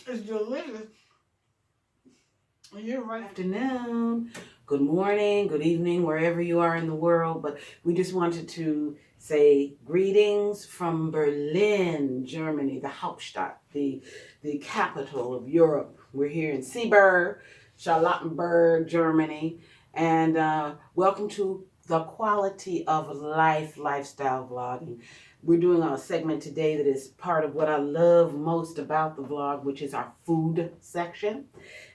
It's delicious. You're right. Afternoon, good morning, good evening, wherever you are in the world. But we just wanted to say greetings from Berlin, Germany, the Hauptstadt, the capital of Europe. We're here in C-Berg, Charlottenburg, Germany, and welcome to the Quality of Life lifestyle vlogging. We're doing a segment today that is part of what I love most about the vlog, which is our food section.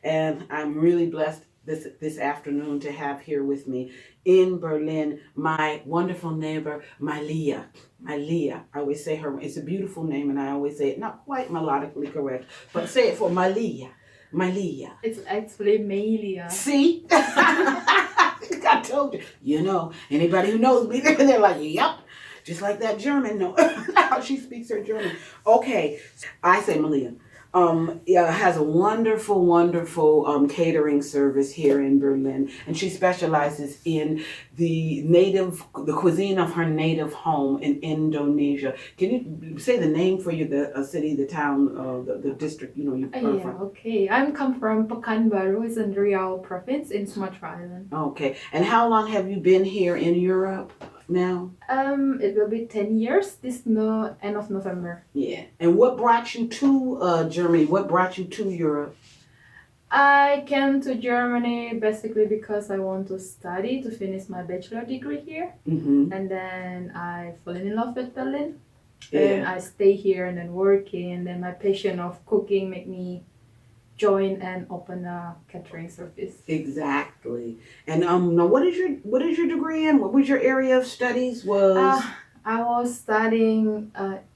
And I'm really blessed this afternoon to have here with me in Berlin my wonderful neighbor, Meilia. Meilia. I always say her, it's a beautiful name, and I always say it not quite melodically correct, but say it for Meilia. Meilia. It's actually Meilia. See? I told you. You know, anybody who knows me, they're like, yep. Just like that German, no, how she speaks her German. Okay, I say Meilia. Has a wonderful catering service here in Berlin, and she specializes in the cuisine of her native home in Indonesia. Can you say the name for you, the city, the town, the district, you are from? Okay. I'm come from Pekanbaru, it's in Riau province in Sumatra Island. Okay, and how long have you been here in Europe now? It will be 10 years this end of November. Yeah. And what brought you to Germany? What brought you to Europe? I came to Germany basically because I want to study to finish my bachelor degree here. Mm-hmm. And then I fell in love with Berlin. Yeah. And I stay here and then working, and then my passion of cooking made me join and open a catering service. Exactly. And now what is your degree in? What was your area of studies? I was studying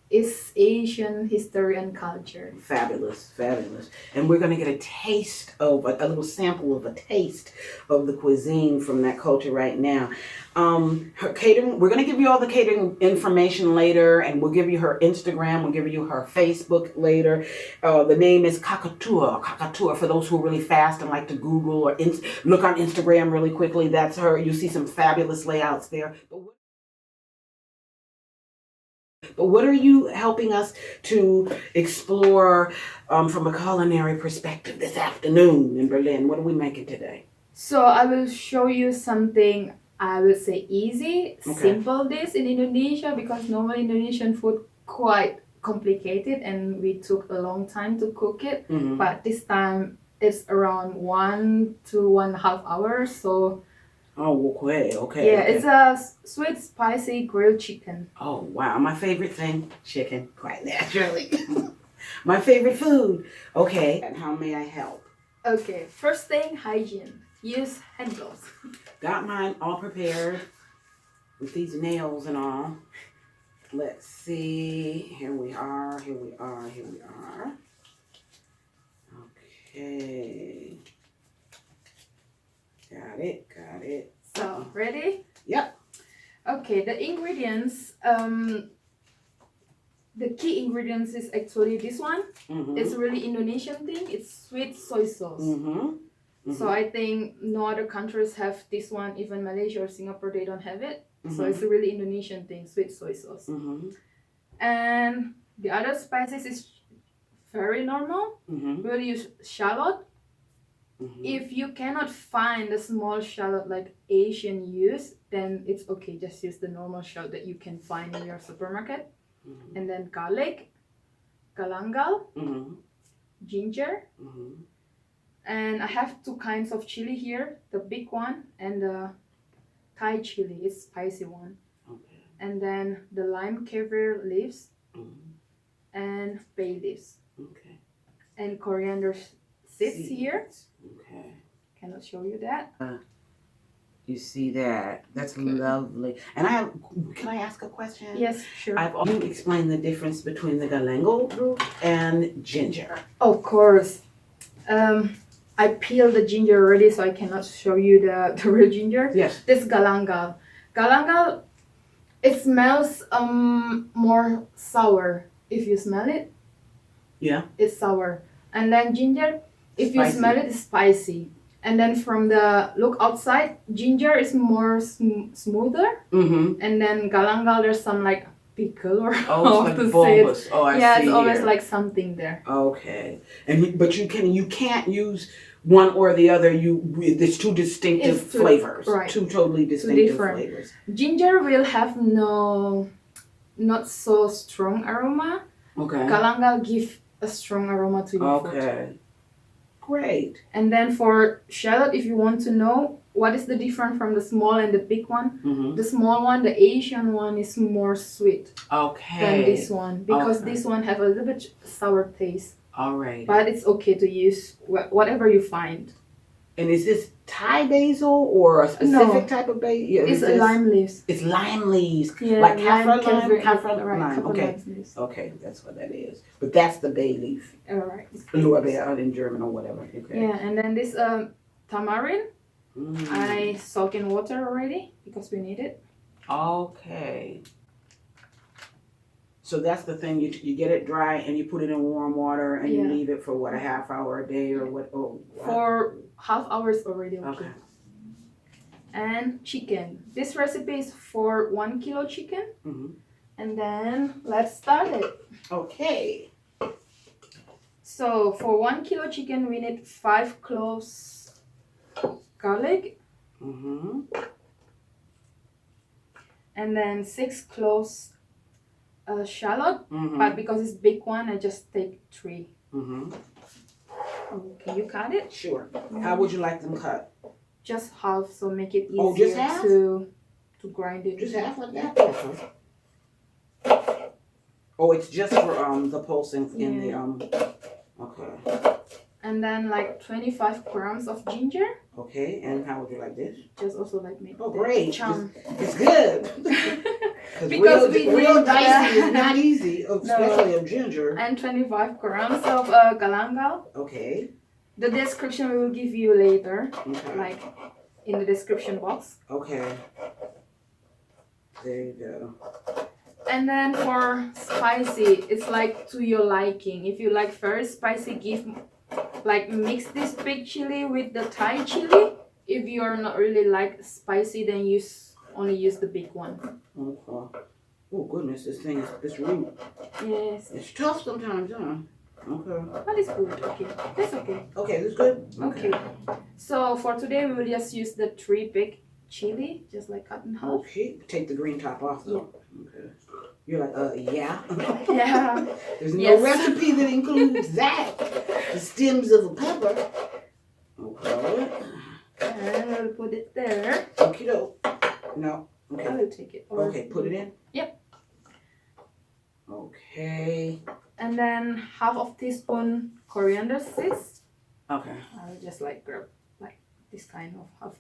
East Asian history and culture. Fabulous. And we're going to get a taste of a little sample of a taste of the cuisine from that culture right now. Her catering, we're going to give you all the catering information later, and we'll give you her Instagram, we'll give you her Facebook later. The name is Kakatua, for those who are really fast and like to Google or look on Instagram really quickly. That's her. You see some fabulous layouts there. But what are you helping us to explore from a culinary perspective this afternoon in Berlin? What are we making today? So I will show you something, I would say easy, simple dish in Indonesia, because normally Indonesian food quite complicated and we took a long time to cook it. Mm-hmm. But this time it's around 1 to 1.5 hours. So oh, okay. Yeah, okay. It's a sweet spicy grilled chicken. Oh, wow. My favorite thing, chicken, quite naturally. My favorite food. Okay. And how may I help? Okay. First thing, hygiene. Use hand gloves. Got mine all prepared with these nails and all. Let's see. Here we are. Okay. Got it. So, ready? Yep. Okay, the ingredients, the key ingredients is actually this one. Mm-hmm. It's really Indonesian thing. It's sweet soy sauce. Mm-hmm. Mm-hmm. So I think no other countries have this one. Even Malaysia or Singapore, they don't have it. Mm-hmm. So it's a really Indonesian thing, sweet soy sauce. Mm-hmm. And the other spices is very normal. Mm-hmm. We'll use shallot. Mm-hmm. If you cannot find a small shallot like Asian use, then it's okay. Just use the normal shallot that you can find in your supermarket. Mm-hmm. And then garlic, galangal, mm-hmm. ginger, mm-hmm. and I have 2 kinds of chili here. The big one and the Thai chili. It's spicy one. Okay. And then the lime caviar leaves, mm-hmm. and bay leaves. Okay. And coriander seeds here. Okay. Cannot show you that. You see that? That's lovely. And can I ask a question? Yes, sure. You explain the difference between the galangal root and ginger. Of course. I peeled the ginger already, so I cannot show you the real ginger. Yes. This galangal. Galangal, it smells more sour. If you smell it. Yeah. It's sour. And then ginger, if you smell it, it's spicy. And then from the look outside, ginger is more smoother. Mm-hmm. And then galangal, there's some like pickle or Oh, how it's to like say it. bulbous. Oh, I Yeah, see it's always here. like something there. Okay, but you can't use one or the other. There's two distinctive flavors. Right. Two totally distinctive flavors. Ginger will have not so strong aroma. Okay. Galangal give a strong aroma to your food. Okay. Great. And then for shallot, if you want to know what is the difference from the small and the big one, the small one, the Asian one, is more sweet than this one because this one have a little bit sour taste. All right. But it's okay to use whatever you find. And is this Thai basil or a specific type of basil? Yeah, it's lime leaves. It's lime leaves. Yeah, like kaffir lime. Right, Okay. Okay, that's what that is. But that's the bay leaf. All right. Lorbeer in German or whatever. Okay. Yeah, and then this tamarind, I soak in water already because we need it. Okay. So that's the thing. You get it dry and you put it in warm water and you leave it for what, a half hour a day or what? Oh, wow. For half hours already. Okay. And chicken. This recipe is for 1 kilo chicken. And then let's start it. Okay. So for 1 kilo chicken, we need 5 cloves garlic. And then 6 cloves shallot, but because it's big one, I just take 3. Can you cut it? Sure. How would you like them cut? Just half, so make it easier to grind it. Just half like that? Oh, it's just for the pulsing in the okay. And then like 25 grams of ginger. Okay, and how would you like this? Just also like me. Oh, great. Chum. It's good. Because real dicey is not easy, especially of ginger. And 25 grams of galangal. Okay. The description we will give you later, like in the description box. Okay. There you go. And then for spicy, it's like to your liking. If you like very spicy, mix this big chili with the Thai chili. If you are not really like spicy, then only use the big one. Okay. Oh goodness, this thing is really. Yes. It's tough sometimes, huh? Okay. But it's good. Okay. That's okay. Okay, that's good. Okay. So for today, we will just use the 3 big chili, just like cut in half. Okay. Take the green top off though. Yeah. Okay. You're like, yeah. Yeah. There's no recipe that includes that. The stems of a pepper. Okay. And I'll put it there. Okay, no. Okay. I will take it. Okay, put it in? Yep. Okay. And then half of teaspoon coriander seeds. Okay. I'll just like grab like this kind of half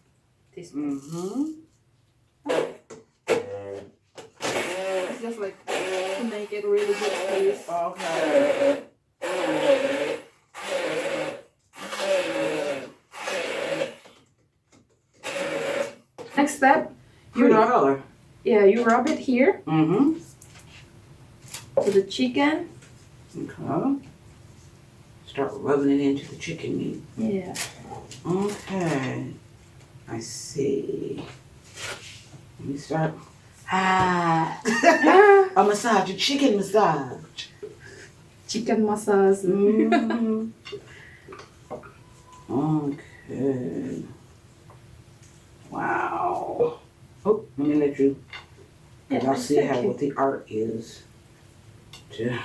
teaspoon. It's just like to make it really good taste. Okay. Next step, you rub it here to the chicken. Okay. Start rubbing it into the chicken meat. Yeah. Okay. I see. Let me start. A massage, a chicken massage. Chicken massage. Okay. Wow. Oh, let me let you. I'll see what the art is to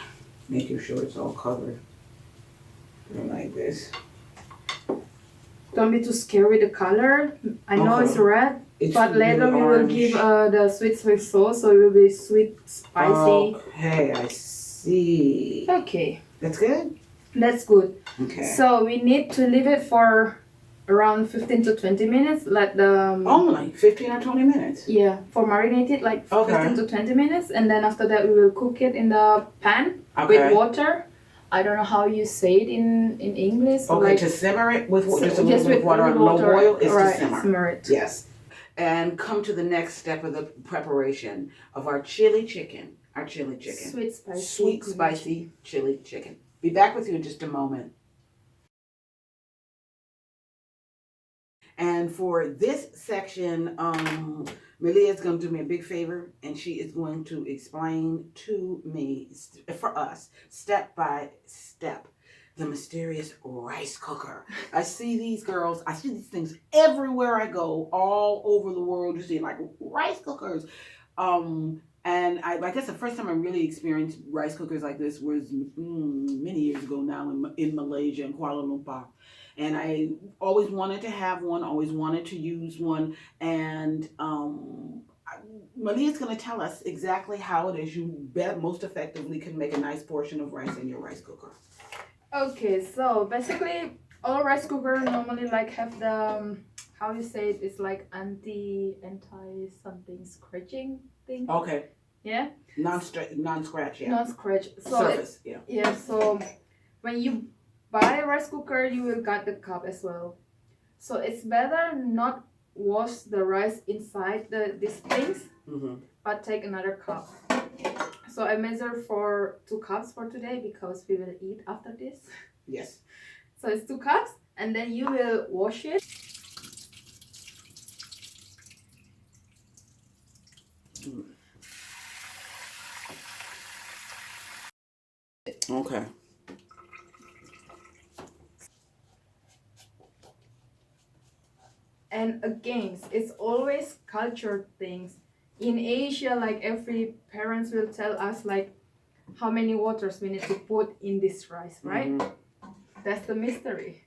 making sure it's all covered. Like this. Don't be too scared with the color. I know it's red, but later we will give the sweet soy sauce, so it will be sweet, spicy. Okay, I see. Okay. That's good? That's good. Okay. So we need to leave it for around 15 to 20 minutes. Let the only 15 or 20 minutes? Yeah, for marinated like 15 to 20 minutes, and then after that we will cook it in the pan with water. I don't know how you say it in English. Okay, like, to simmer it with just a little bit of water on low boil is to simmer it. Yes. And come to the next step of the preparation of our chili chicken. Sweet spicy chili chicken. Be back with you in just a moment. And for this section, Meilia is going to do me a big favor, and she is going to explain to me, for us, step by step, the mysterious rice cooker. I see these girls, I see these things everywhere I go, all over the world. You see like rice cookers. And I guess the first time I really experienced rice cookers like this was many years ago now in Malaysia, in Kuala Lumpur. And I always wanted to have one, always wanted to use one. And Malia's going to tell us exactly how it is you most effectively can make a nice portion of rice in your rice cooker. Okay, so basically all rice cooker normally like have the how you say it, it's like anti something scratching thing. Okay. Yeah. Non-scratch. Yeah. Non-scratch. So surface. Yeah. Yeah. So when you buy a rice cooker, you will get the cup as well. So it's better not wash the rice inside these things, but take another cup. So I measure for 2 cups for today because we will eat after this. Yes. So it's 2 cups, and then you will wash it. Okay. And again, it's always culture things. In Asia, like every parents will tell us like how many waters we need to put in this rice, right? That's the mystery.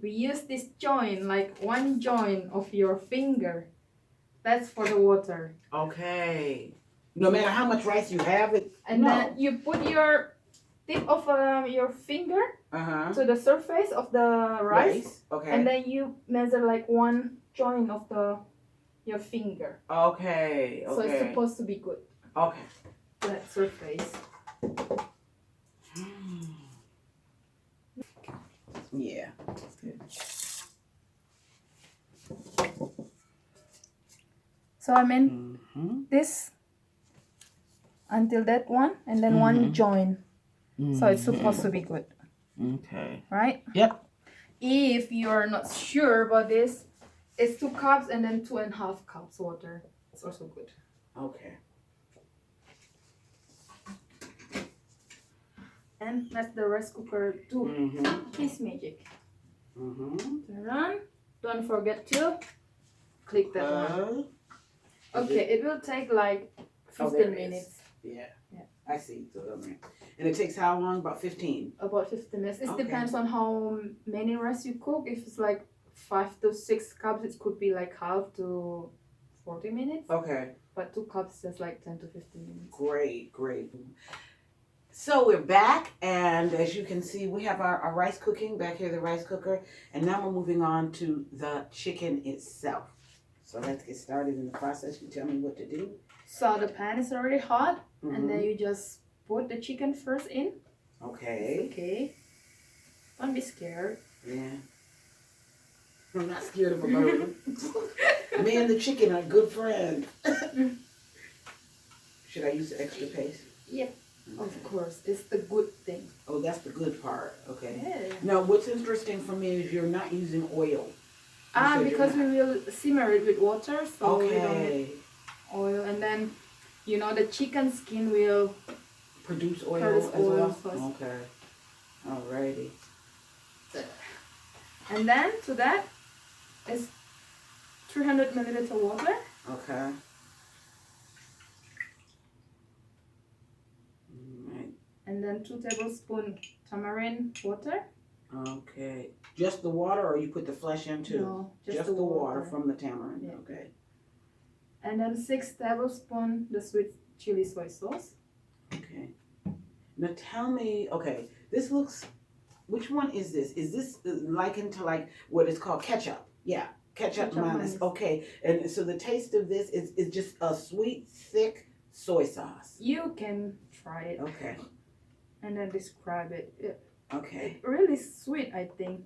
We use this joint, like one joint of your finger. That's for the water. Okay. No matter how much rice you have, then you put your tip of your finger to the surface of the rice. Okay. And then you measure like one joint of your finger. Okay. So it's supposed to be good. Okay. That surface. Yeah. That's good. So I mean this until that one, and then one joint. So it's supposed to be good. Okay. Right? Yep. If you're not sure about this, it's 2 cups and then 2.5 cups water. It's also good. Okay. And let the rice cooker do his magic. Turn on. Don't forget to click that one. Okay, it will take like 15 minutes. Yeah. I see. And it takes how long? About 15? About 15 minutes. It depends on how many rice you cook. If it's like 5 to 6 cups, it could be like half to 40 minutes. Okay. But 2 cups is like 10 to 15 minutes. Great. So we're back, and as you can see, we have our rice cooking back here, the rice cooker, and now we're moving on to the chicken itself. So let's get started in the process. You tell me what to do. So the pan is already hot, and then you just put the chicken first in. Okay. Okay. Don't be scared. Yeah. I'm not scared of a bird. Me and the chicken are good friends. Should I use the extra paste? Yep. Of course, it's the good thing. Oh, that's the good part. Okay. Yeah. Now, what's interesting for me is you're not using oil. Because we will simmer it with water, so we don't need oil. And then, the chicken skin will produce oil as well? First. Okay. Alrighty. And then, to that is 300 milliliter water. Okay. And then 2 tablespoons tamarind water. Okay. Just the water, or you put the flesh in too? No, just the water from the tamarind. Yeah. Okay. And then 6 tablespoons the sweet chili soy sauce. Okay. Now tell me, okay, this looks, which one is this? Is this likened to like what is called ketchup? Yeah, ketchup minus. Okay, and so the taste of this is just a sweet, thick soy sauce. You can try it. Okay. And then describe it. Okay. It's really sweet, I think.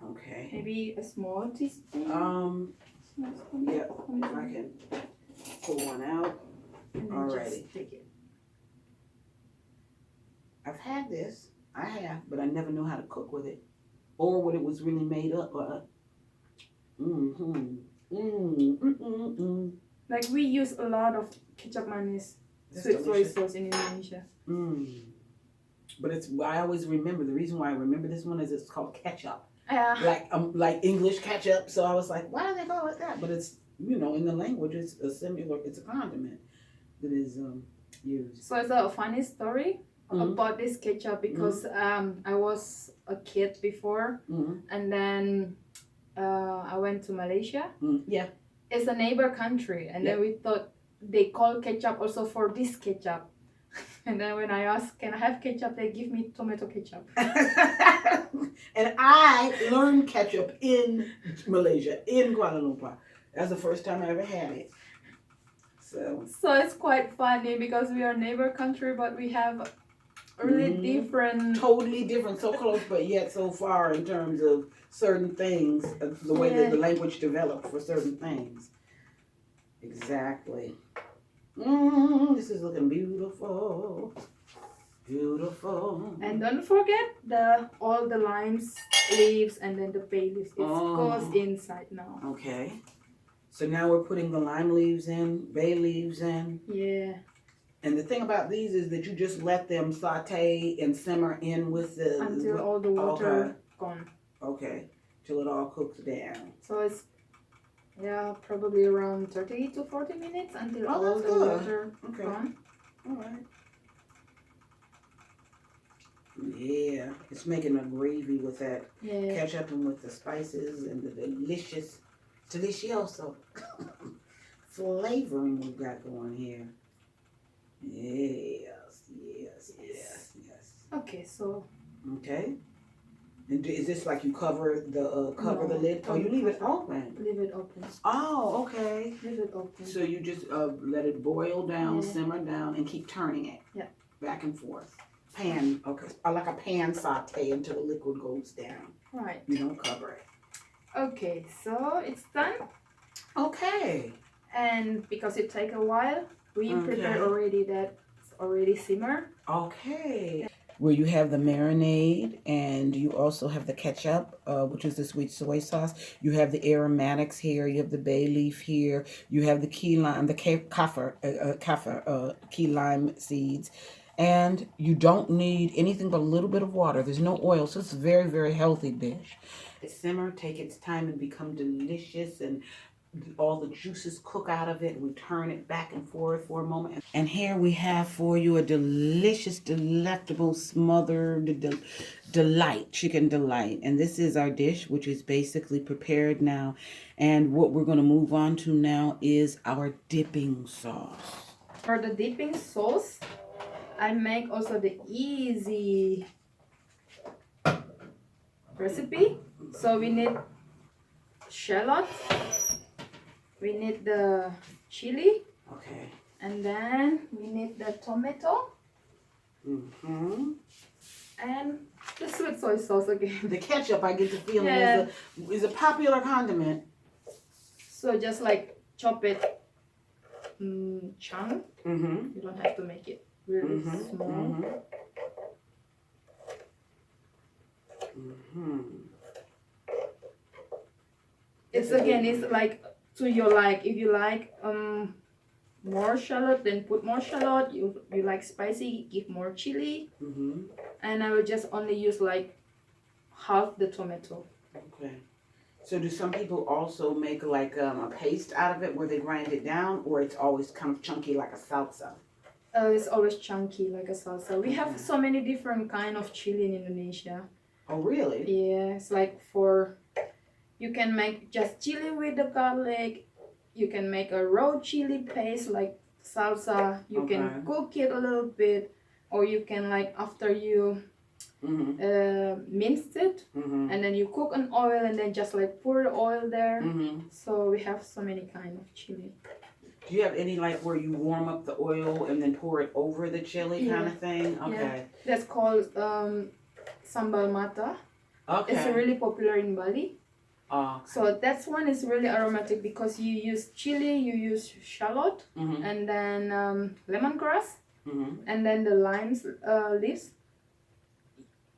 Okay. Maybe a small teaspoon. Yeah. If I can pull one out. And then just take it. I've had this. I have, but I never knew how to cook with it, or what it was really made up of. Mm-hmm. Mm-hmm. Like we use a lot of ketchup mayonnaise, sweet soy sauce in Indonesia. But it's, I always remember, the reason why I remember this one is it's called ketchup. Yeah. Like English ketchup. So I was like, why do they call it that? But it's, you know, in the language, it's a similar, it's a condiment that is used. So it's a funny story about this ketchup because I was a kid before, and then I went to Malaysia. Yeah. It's a neighbor country, and then we thought they call ketchup also for this ketchup. And then when I asked, can I have ketchup, they give me tomato ketchup. And I learned ketchup in Malaysia, in Kuala Lumpur. That's the first time I ever had it. So it's quite funny because we are neighbor country, but we have really different. Totally different, so close, but yet so far in terms of certain things, the way that the language developed for certain things. Exactly. This is looking beautiful. Beautiful. And don't forget all the limes leaves and then the bay leaves. It goes inside now. Okay. So now we're putting the lime leaves in, bay leaves in. Yeah. And the thing about these is that you just let them saute and simmer in with the... Until all the water gone. Okay. Till it all cooks down. So it's, probably around 30 to 40 minutes until all the water gone. All right. Yeah. It's making a gravy with that ketchup and with the spices and the delicioso flavoring we've got going here. Yes. Okay, so. Okay. And is this like you cover the lid? Oh, you leave it open. Leave it open. Oh, okay. Leave it open. So you just let it boil down, simmer down, and keep turning it. Yeah. Back and forth. Pan, okay. Like a pan saute until the liquid goes down. Right. You don't cover it. Okay, so it's done. Okay. And because it takes a while, we prepared already that it's already simmer. Okay. Where you have the marinade and you also have the ketchup, which is the sweet soy sauce. You have the aromatics here. You have the bay leaf here. You have the key lime, the kaffir, key lime seeds. And you don't need anything but a little bit of water. There's no oil, so it's a very, very healthy dish. Simmer, take its time and become delicious, and all the juices cook out of it. We turn it back and forth for a moment. And here we have for you a delicious, delectable, smothered delight, chicken delight. And this is our dish, which is basically prepared now. And what we're going to move on to now is our dipping sauce. For the dipping sauce, I make also the easy recipe. So we need shallots. We need the chili. Okay. And then we need the tomato. And the sweet soy sauce again. The ketchup, I get the feeling, is a popular condiment. So just like chop it chunk. You don't have to make it really small. It's like to your like. If you like more shallot, then put more shallot. You like spicy, give more chili. And I will just only use like half the tomato. Okay. So do some people also make like a paste out of it where they grind it down, or it's always kind of chunky like a salsa? It's always chunky like a salsa. We have so many different kind of chili in Indonesia. Oh, really? Yeah, it's like you can make just chili with the garlic. You can make a raw chili paste like salsa. You can cook it a little bit, or you can like after you minced it, and then you cook an oil and then just like pour the oil there. So we have so many kind of chili. Do you have any like where you warm up the oil and then pour it over the chili kind of thing? Okay. Yeah. That's called sambal mata. Okay. It's really popular in Bali. So that one is really aromatic because you use chili, you use shallot, and then lemongrass, and then the limes leaves.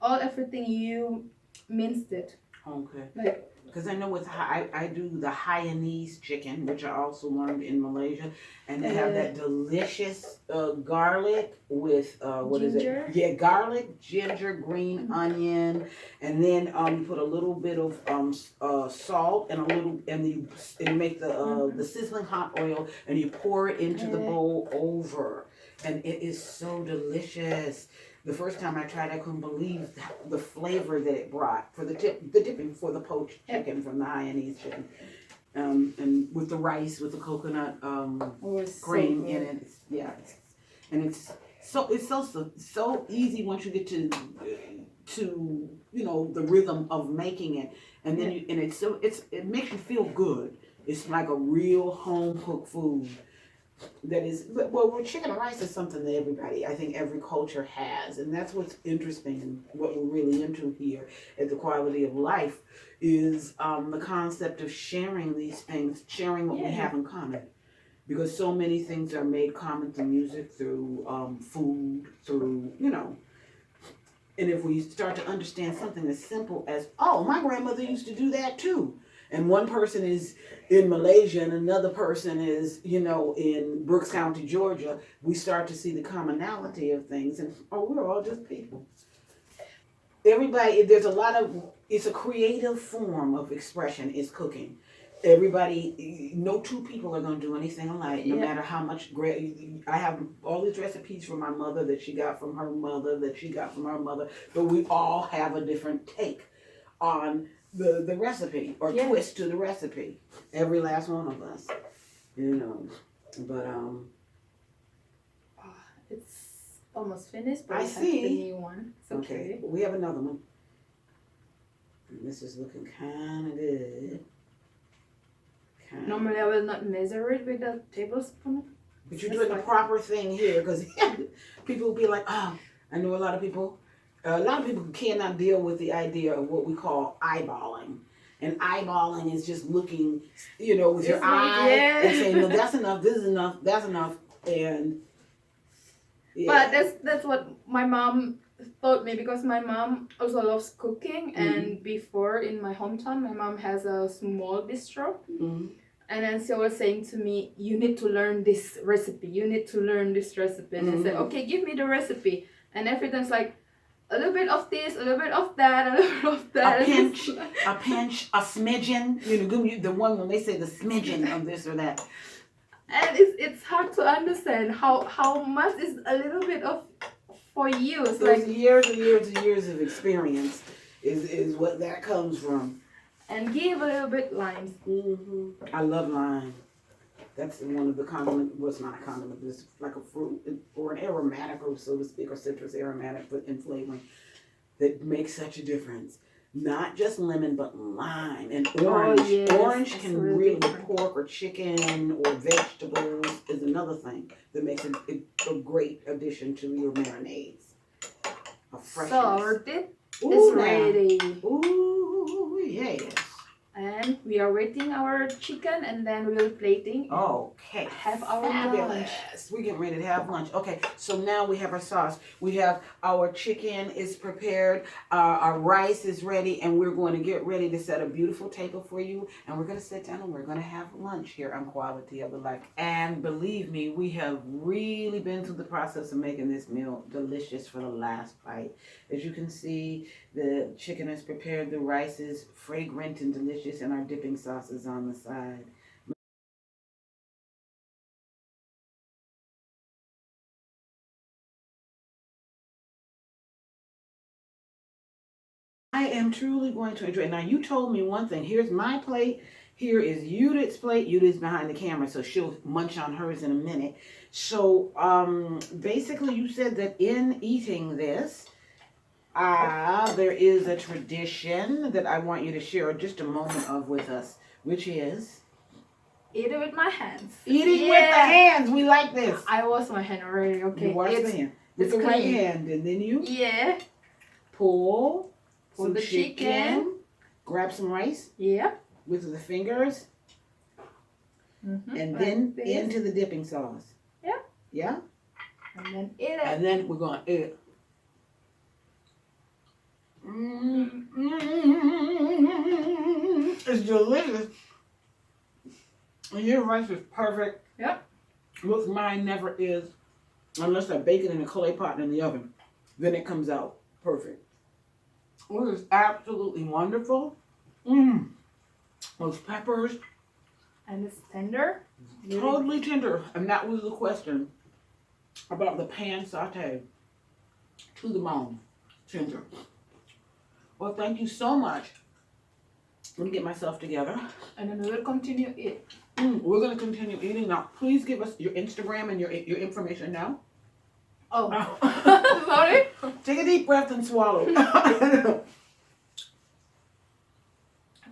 Everything you minced it. Okay. Like, Because I know with I do the Hainanese chicken, which I also learned in Malaysia, and they have that delicious garlic with what is it? ginger. Yeah, garlic, ginger, green onion, and then you put a little bit of salt and a little, and you make the sizzling hot oil, and you pour it into the bowl over, and it is so delicious. The first time I tried, I couldn't believe the flavor that it brought for the dipping for the poached chicken from the Hainanese chicken, and with the rice with the coconut cream in it. And it's so easy once you get to the rhythm of making it, and then it makes you feel good. It's like a real home cooked food. That is, well, chicken and rice is something that everybody, I think every culture has, and that's what's interesting and what we're really into here at the Quality of Life is the concept of sharing these things, sharing what we have in common, because so many things are made common through music, through food, through and if we start to understand something as simple as, oh, my grandmother used to do that too. And one person is in Malaysia and another person is, in Brooks County, Georgia, we start to see the commonality of things. And, we're all just people. Everybody, it's a creative form of expression is cooking. Everybody, no two people are going to do anything alike, no matter how much I have all these recipes from my mother that she got from her mother, that she got from her mother, but we all have a different take on the recipe or twist to the recipe. Every last one of us, but it's almost finished, but I see the new one. It's okay. We have another one. And this is looking kind of good. Normally I will not measure it with a tablespoon. But you're doing the proper thing here, because people will be like, oh, I know a lot of people cannot deal with the idea of what we call eyeballing. And eyeballing is just looking, with your eye and saying, no, that's enough, this is enough, that's enough. And but that's what my mom taught me, because my mom also loves cooking. And before, in my hometown, my mom has a small bistro. And then she was saying to me, you need to learn this recipe, you need to learn this recipe. And I said, okay, give me the recipe. And every time it's like, a little bit of this, a little bit of that, a little bit of that. A pinch, a smidgen. The one when they say the smidgen of this or that. And it's hard to understand how much is a little bit of for you. It's like years and years and years of experience is what that comes from. And give a little bit lime. I love lime. That's one of the condiment. Well, it's not a condiment. It's like a fruit or an aromatic, or so to speak, or citrus aromatic, but in flavoring that makes such a difference. Not just lemon, but lime and orange. Orange can really, with pork or chicken or vegetables, is another thing that makes it a great addition to your marinades. A freshness. So our dip is ready. Ooh, yes. And we are waiting our chicken, and then we'll plating. Okay. Have our lunch. We're getting ready to have lunch. Okay, so now we have our sauce. We have our chicken is prepared. Our rice is ready, and we're going to get ready to set a beautiful table for you. And we're going to sit down and we're going to have lunch here on Quality of the Life. And believe me, we have really been through the process of making this meal delicious for the last bite. As you can see, the chicken is prepared. The rice is fragrant and delicious, and our dipping sauce is on the side. I am truly going to enjoy it. Now, you told me one thing. Here's my plate. Here is Judith's plate. Judith's behind the camera, so she'll munch on hers in a minute. So, basically, you said that in eating this, there is a tradition that I want you to share just a moment of with us, which is eating with my hands. Eating with the hands. We like this. I wash my hand already. Okay. You wash the hand with the right hand, and then you pull some the chicken. Grab some rice. With the fingers, and then into the dipping sauce. Yeah. And then eat it. And then we're going to eat it. delicious. And your rice is perfect. Yep. Look, mine never is. Unless I bake it in a clay pot in the oven. Then it comes out perfect. It is absolutely wonderful. Mmm. Those peppers. And it's tender. Totally tender. And that was the question about the pan saute. To the bone. Tender. Well, thank you so much. Let me get myself together. And then we will continue it. We're going to continue eating. Now, please give us your Instagram and your information now. Oh. Sorry. Take a deep breath and swallow.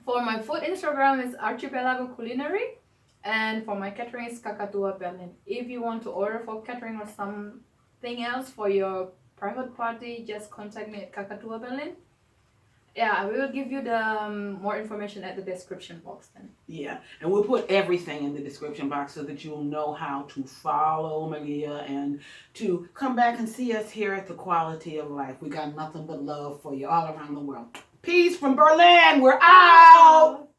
For my food Instagram is Archipelago Culinary. And for my catering is Kakatua Berlin. If you want to order for catering or something else for your private party, just contact me at Kakatua Berlin. Yeah, I will give you the more information at the description box then. Yeah, and we'll put everything in the description box so that you'll know how to follow Meilia and to come back and see us here at the Quality of Life. We got nothing but love for you all around the world. Peace from Berlin. We're out.